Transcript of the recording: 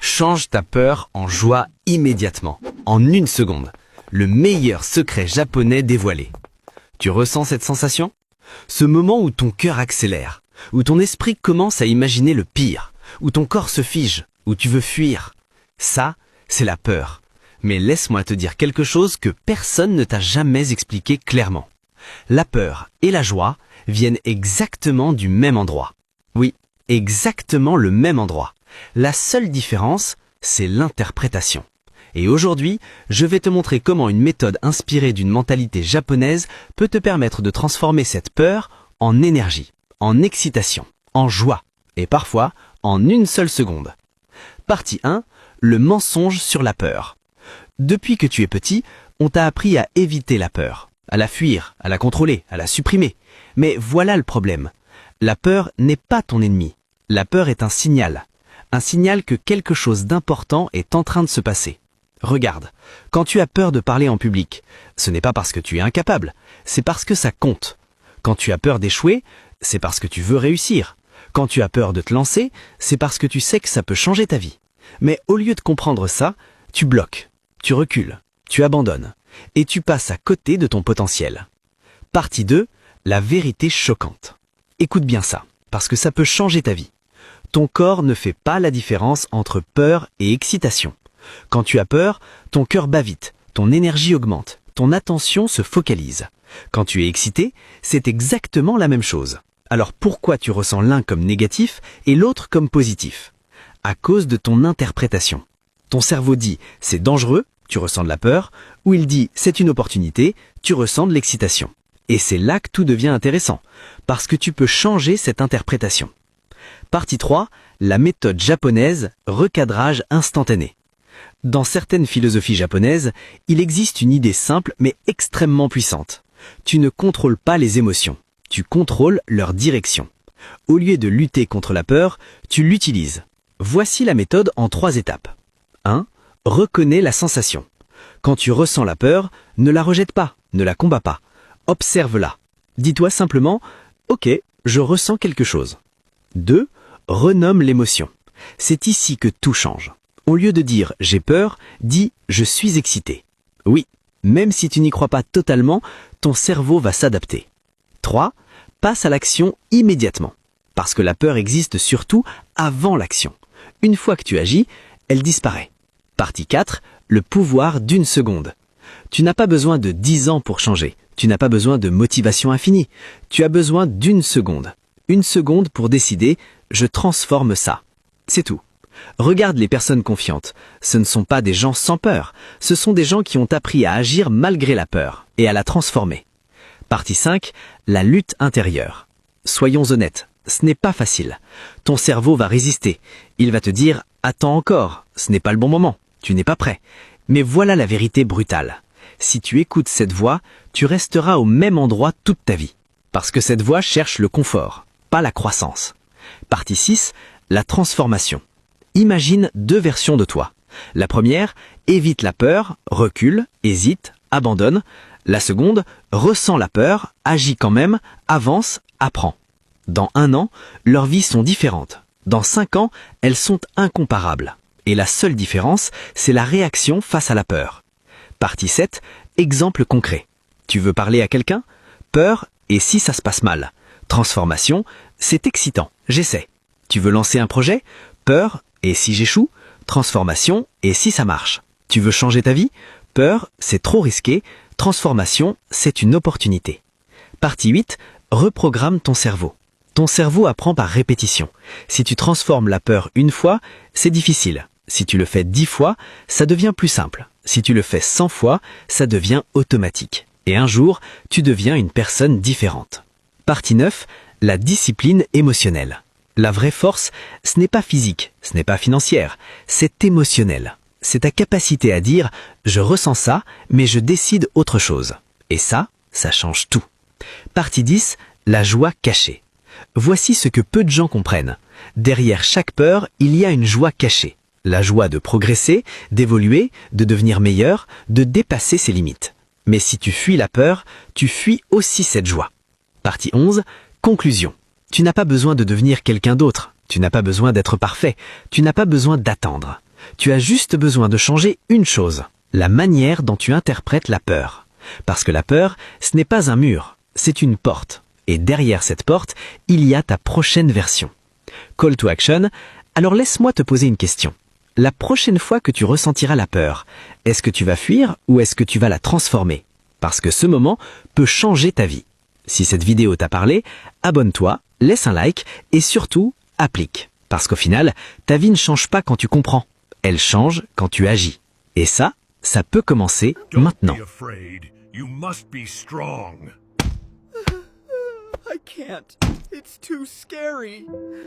Change ta peur en joie immédiatement, en une seconde. Le meilleur secret japonais dévoilé. Tu ressens cette sensation? Ce moment où ton cœur accélère, où ton esprit commence à imaginer le pire, où ton corps se fige, où tu veux fuir. Ça, c'est la peur. Mais laisse-moi te dire quelque chose que personne ne t'a jamais expliqué clairement. La peur et la joie viennent exactement du même endroit. Oui, exactement le même endroit. La seule différence, c'est l'interprétation. Et aujourd'hui, je vais te montrer comment une méthode inspirée d'une mentalité japonaise peut te permettre de transformer cette peur en énergie, en excitation, en joie, et parfois en une seule seconde. Partie 1, le mensonge sur la peur. Depuis que tu es petit, on t'a appris à éviter la peur, à la fuir, à la contrôler, à la supprimer. Mais voilà le problème. La peur n'est pas ton ennemi. La peur est un signal que quelque chose d'important est en train de se passer. Regarde, quand tu as peur de parler en public, ce n'est pas parce que tu es incapable, c'est parce que ça compte. Quand tu as peur d'échouer, c'est parce que tu veux réussir. Quand tu as peur de te lancer, c'est parce que tu sais que ça peut changer ta vie. Mais au lieu de comprendre ça, tu bloques, tu recules, tu abandonnes, et tu passes à côté de ton potentiel. Partie 2, la vérité choquante. Écoute bien ça, parce que ça peut changer ta vie. Ton corps ne fait pas la différence entre peur et excitation. Quand tu as peur, ton cœur bat vite, ton énergie augmente, ton attention se focalise. Quand tu es excité, c'est exactement la même chose. Alors pourquoi tu ressens l'un comme négatif et l'autre comme positif? À cause de ton interprétation. Ton cerveau dit « c'est dangereux », tu ressens de la peur, ou il dit « c'est une opportunité », tu ressens de l'excitation. Et c'est là que tout devient intéressant, parce que tu peux changer cette interprétation. Partie 3, la méthode japonaise, recadrage instantané. Dans certaines philosophies japonaises, il existe une idée simple mais extrêmement puissante. Tu ne contrôles pas les émotions, tu contrôles leur direction. Au lieu de lutter contre la peur, tu l'utilises. Voici la méthode en 3 étapes. 1. Reconnais la sensation. Quand tu ressens la peur, ne la rejette pas, ne la combats pas. Observe-la. Dis-toi simplement « Ok, je ressens quelque chose ». 2. Renomme l'émotion. C'est ici que tout change. Au lieu de dire « j'ai peur », dis « je suis excité ». Oui, même si tu n'y crois pas totalement, ton cerveau va s'adapter. 3. Passe à l'action immédiatement. Parce que la peur existe surtout avant l'action. Une fois que tu agis, elle disparaît. Partie 4. Le pouvoir d'une seconde. Tu n'as pas besoin de 10 ans pour changer. Tu n'as pas besoin de motivation infinie. Tu as besoin d'une seconde. Une seconde pour décider « je transforme ça ». C'est tout. Regarde les personnes confiantes. Ce ne sont pas des gens sans peur. Ce sont des gens qui ont appris à agir malgré la peur et à la transformer. Partie 5. La lutte intérieure. Soyons honnêtes, ce n'est pas facile. Ton cerveau va résister. Il va te dire « attends encore, ce n'est pas le bon moment, tu n'es pas prêt ». Mais voilà la vérité brutale. Si tu écoutes cette voix, tu resteras au même endroit toute ta vie. Parce que cette voix cherche le confort, pas la croissance. Partie 6. La transformation. Imagine 2 versions de toi. La première, évite la peur, recule, hésite, abandonne. La seconde, ressent la peur, agit quand même, avance, apprend. Dans 1 an, leurs vies sont différentes. Dans 5 ans, elles sont incomparables. Et la seule différence, c'est la réaction face à la peur. Partie 7, exemple concret. Tu veux parler à quelqu'un? Peur, et si ça se passe mal? Transformation, c'est excitant, j'essaie. Tu veux lancer un projet? Peur, et si j'échoue? Transformation, et si ça marche? Tu veux changer ta vie? Peur, c'est trop risqué. Transformation, c'est une opportunité. Partie 8, reprogramme ton cerveau. Ton cerveau apprend par répétition. Si tu transformes la peur une fois, c'est difficile. Si tu le fais 10 fois, ça devient plus simple. Si tu le fais 100 fois, ça devient automatique. Et un jour, tu deviens une personne différente. Partie 9, la discipline émotionnelle. La vraie force, ce n'est pas physique, ce n'est pas financière, c'est émotionnel. C'est ta capacité à dire « je ressens ça, mais je décide autre chose ». Et ça change tout. Partie 10, la joie cachée. Voici ce que peu de gens comprennent. Derrière chaque peur, il y a une joie cachée. La joie de progresser, d'évoluer, de devenir meilleur, de dépasser ses limites. Mais si tu fuis la peur, tu fuis aussi cette joie. Partie 11, conclusion. Tu n'as pas besoin de devenir quelqu'un d'autre. Tu n'as pas besoin d'être parfait. Tu n'as pas besoin d'attendre. Tu as juste besoin de changer une chose, la manière dont tu interprètes la peur. Parce que la peur, ce n'est pas un mur, c'est une porte. Et derrière cette porte, il y a ta prochaine version. Call to action, alors laisse-moi te poser une question. La prochaine fois que tu ressentiras la peur, est-ce que tu vas fuir ou est-ce que tu vas la transformer? Parce que ce moment peut changer ta vie. Si cette vidéo t'a parlé, abonne-toi, laisse un like et surtout, applique. Parce qu'au final, ta vie ne change pas quand tu comprends. Elle change quand tu agis. Et ça peut commencer maintenant. Don't be afraid. You must be strong. I can't. It's too scary.